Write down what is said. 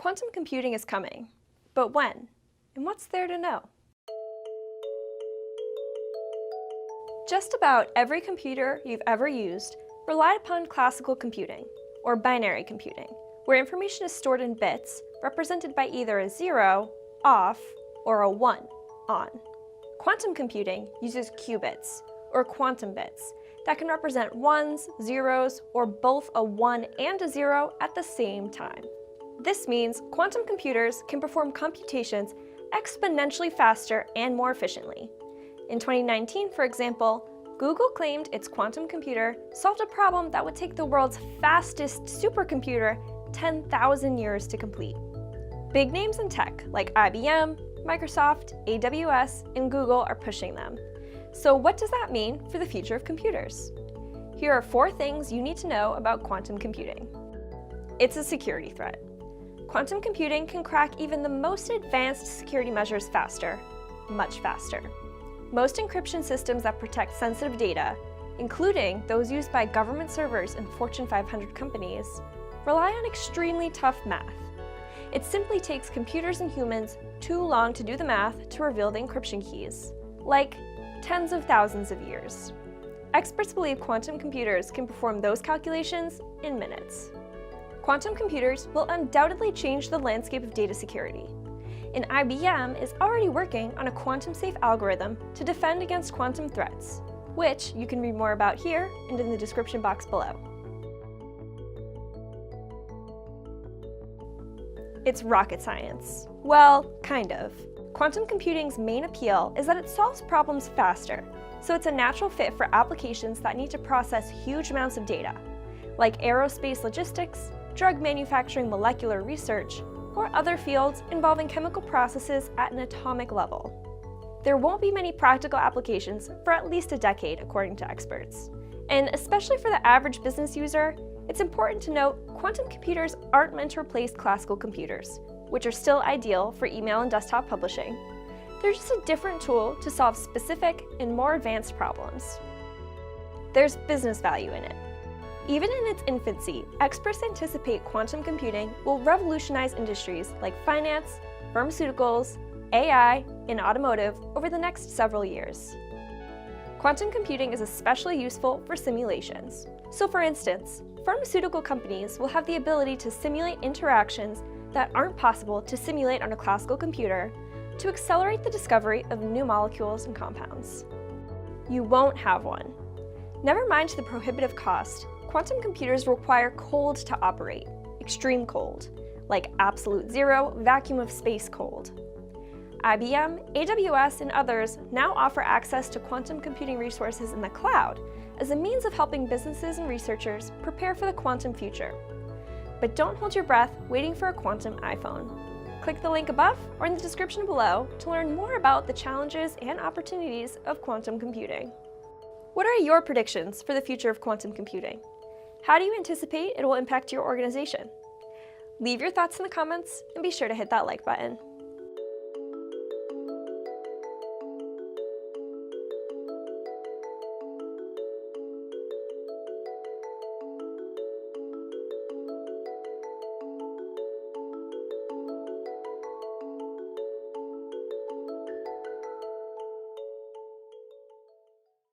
Quantum computing is coming, but when? And what's there to know? Just about every computer you've ever used relied upon classical computing, or binary computing, where information is stored in bits represented by either a 0, off, or a 1, on. Quantum computing uses qubits, or quantum bits, that can represent ones, zeros, or both a 1 and a 0 at the same time. This means quantum computers can perform computations exponentially faster and more efficiently. In 2019, for example, Google claimed its quantum computer solved a problem that would take the world's fastest supercomputer 10,000 years to complete. Big names in tech like IBM, Microsoft, AWS, and Google are pushing them. So what does that mean for the future of computers? Here are 4 things you need to know about quantum computing. It's a security threat. Quantum computing can crack even the most advanced security measures faster, much faster. Most encryption systems that protect sensitive data, including those used by government servers and Fortune 500 companies, rely on extremely tough math. It simply takes computers and humans too long to do the math to reveal the encryption keys, like tens of thousands of years. Experts believe quantum computers can perform those calculations in minutes. Quantum computers will undoubtedly change the landscape of data security, and IBM is already working on a quantum-safe algorithm to defend against quantum threats, which you can read more about here and in the description box below. It's rocket science. Well, kind of. Quantum computing's main appeal is that it solves problems faster, so it's a natural fit for applications that need to process huge amounts of data, like aerospace logistics, drug manufacturing molecular research, or other fields involving chemical processes at an atomic level. There won't be many practical applications for at least a decade, according to experts. And especially for the average business user, it's important to note quantum computers aren't meant to replace classical computers, which are still ideal for email and desktop publishing. They're just a different tool to solve specific and more advanced problems. There's business value in it. Even in its infancy, experts anticipate quantum computing will revolutionize industries like finance, pharmaceuticals, AI, and automotive over the next several years. Quantum computing is especially useful for simulations. So for instance, pharmaceutical companies will have the ability to simulate interactions that aren't possible to simulate on a classical computer to accelerate the discovery of new molecules and compounds. You won't have one. Never mind the prohibitive cost, quantum computers require cold to operate, extreme cold, like absolute zero, vacuum of space cold. IBM, AWS, and others now offer access to quantum computing resources in the cloud as a means of helping businesses and researchers prepare for the quantum future. But don't hold your breath waiting for a quantum iPhone. Click the link above or in the description below to learn more about the challenges and opportunities of quantum computing. What are your predictions for the future of quantum computing? How do you anticipate it will impact your organization? Leave your thoughts in the comments and be sure to hit that like button.